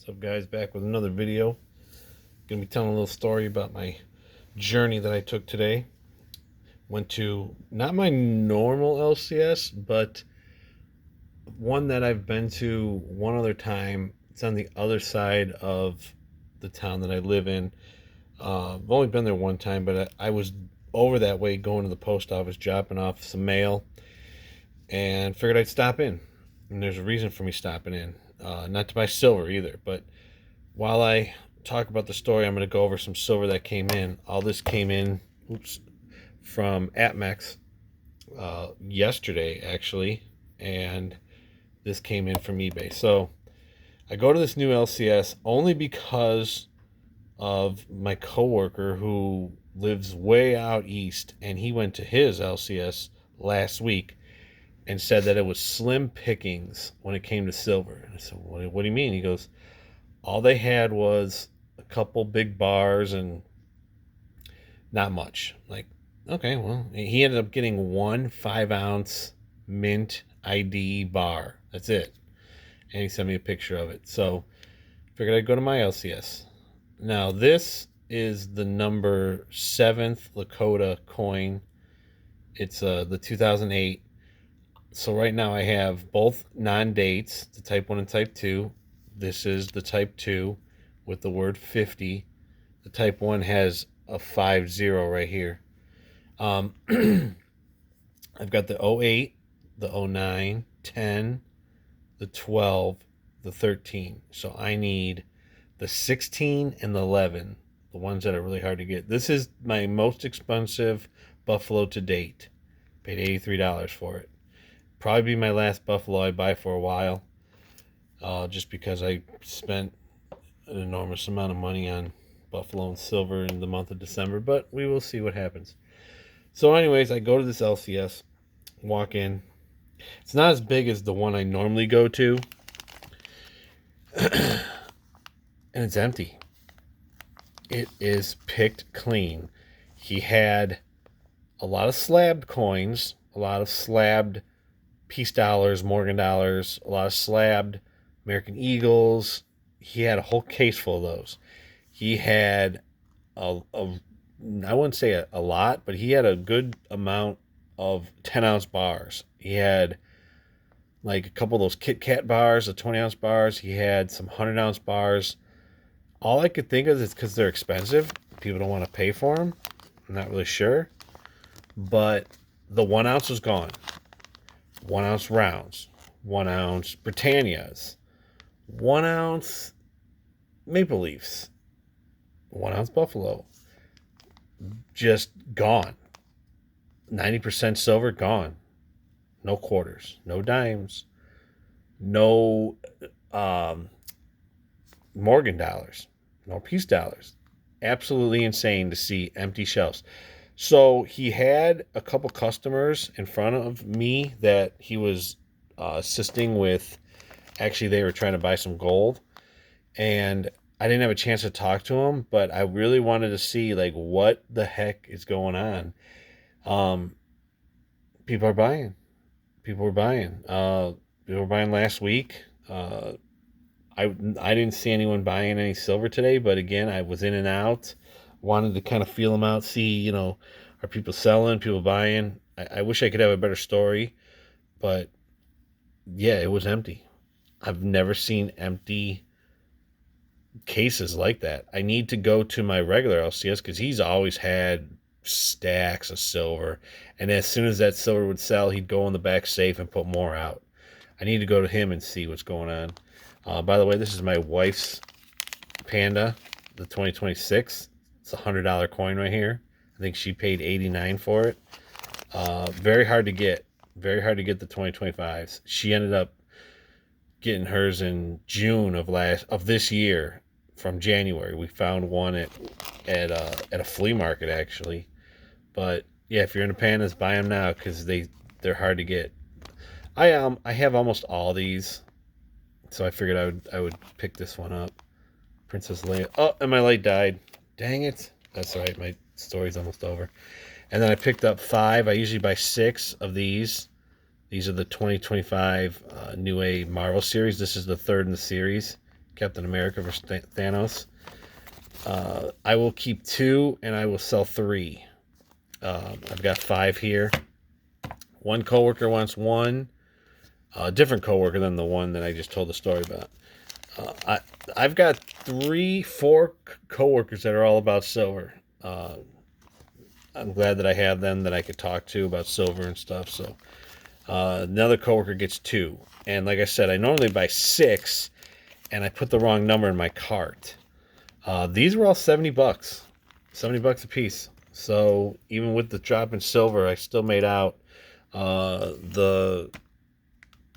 What's up, guys? Back with another video. Gonna be telling a little story about my journey that I took today. Went to not my normal LCS, but one that I've been to one other time. It's on the other side of the town that I live in. I've only been there one time, but I was over that way going to the post office, dropping off some mail, and figured I'd stop in. And there's a reason for me stopping in. Not to buy silver either, but while I talk about the story, I'm going to go over some silver that came in. All this came in, from Apmex yesterday, actually, and this came in from eBay. So I go to this new LCS only because of my coworker who lives way out east, and he went to his LCS last week and said that it was slim pickings when it came to silver. And I said, what do you mean? He goes, all they had was a couple big bars and not much. Like, okay, well, he ended up getting one 5-ounce mint ID bar. That's it. And he sent me a picture of it. So figured I'd go to my LCS. Now, this is the number 7th Lakota coin. It's the 2008. So right now I have both non-dates, the Type 1 and Type 2. This is the Type 2 with the word 50. The Type 1 has a 50 right here. I've got the 08, the 09, 10, the 12, the 13. So I need the 16 and the 11, the ones that are really hard to get. This is my most expensive Buffalo to date. Paid $83 for it. Probably be my last Buffalo I buy for a while. Just because I spent an enormous amount of money on Buffalo and silver in the month of December, but we will see what happens. So anyways, I go to this LCS, walk in. It's not as big as the one I normally go to, and it's empty. It is picked clean. He had a lot of slabbed coins, a lot of slabbed Peace dollars, Morgan dollars, a lot of slabbed American Eagles. He had a whole case full of those. He had I wouldn't say a lot, but he had a good amount of 10-ounce bars. He had like a couple of those Kit Kat bars, the 20-ounce bars. He had some 100-ounce bars. All I could think of is because they're expensive. People don't want to pay for them. I'm not really sure. But the 1 ounce was gone. 1 ounce rounds, 1 ounce Britannias, 1 ounce Maple Leafs, 1 ounce Buffalo, just gone. 90% silver, gone. No quarters, no dimes, no Morgan dollars, no Peace dollars. Absolutely insane to see empty shelves. So he had a couple customers in front of me that he was assisting with. Actually, they were trying to buy some gold, and I didn't have a chance to talk to him, but I really wanted to see like what the heck is going on. People are buying. People were buying. People were buying last week. I didn't see anyone buying any silver today, but again, I was in and out. Wanted to kind of feel them out, see, are people selling, people buying. I wish I could have a better story, but yeah, it was empty. I've never seen empty cases like that. I need to go to my regular LCS because he's always had stacks of silver, and as soon as that silver would sell, he'd go in the back safe and put more out. I need to go to him and see what's going on. By the way, this is my wife's Panda, the 2026. It's a $100 coin right here. I think she paid $89 for it. Very hard to get. Very hard to get the 2025s. She ended up getting hers in June of this year, from January. We found one at a flea market actually. But yeah, if you're into pandas, buy them now because they're hard to get. I have almost all these, so I figured I would pick this one up. Princess Leia. Oh, and my light died. Dang it. That's all right. My story's almost over. And then I picked up 5. I usually buy 6 of these. These are the 2025 New A Marvel series. This is the 3rd in the series. Captain America versus Thanos. I will keep 2 and I will sell 3. I've got 5 here. One coworker wants one, a different coworker than the one that I just told the story about. I've got 4 coworkers that are all about silver. I'm glad that I have them that I could talk to about silver and stuff. So another coworker gets 2, and like I said, I normally buy 6, and I put the wrong number in my cart. These were all $70, $70 a piece. So even with the drop in silver, I still made out. That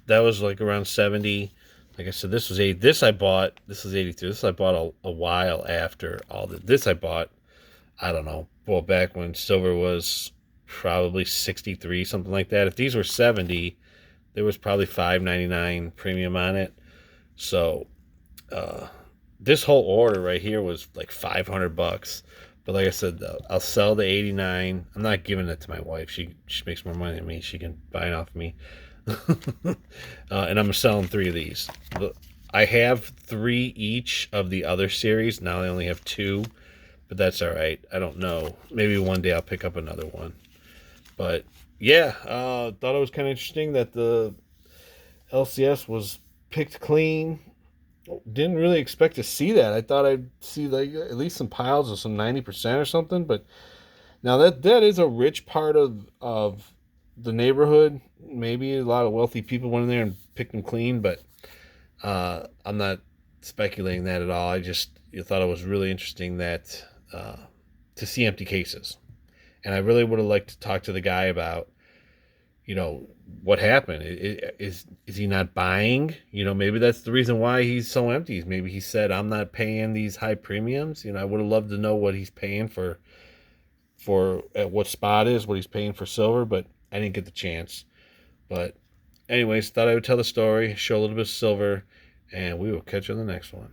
was like around 70. Like I said, this was 8. This I bought. This was 82. This I bought a while after all the. This I bought. I don't know. Well, back when silver was probably 63, something like that. If these were 70, there was probably $5.99 premium on it. So this whole order right here was like $500. But like I said, I'll sell the 89. I'm not giving it to my wife. She makes more money than me. She can buy it off me. And I'm selling 3 of these. I have 3 each of the other series. Now I only have 2, but that's all right. I don't know. Maybe one day I'll pick up another one. But yeah, thought it was kind of interesting that the LCS was picked clean. Didn't really expect to see that. I thought I'd see like at least some piles of some 90% or something. But now that is a rich part of the neighborhood. Maybe a lot of wealthy people went in there and picked them clean, but I'm not speculating that at all. I just thought it was really interesting that to see empty cases, and I really would have liked to talk to the guy about, what happened. Is he not buying? Maybe that's the reason why he's so empty. Maybe he said, "I'm not paying these high premiums." I would have loved to know what he's paying for at what spot is, what he's paying for silver, but I didn't get the chance. But anyways, thought I would tell the story, show a little bit of silver, and we will catch you on the next one.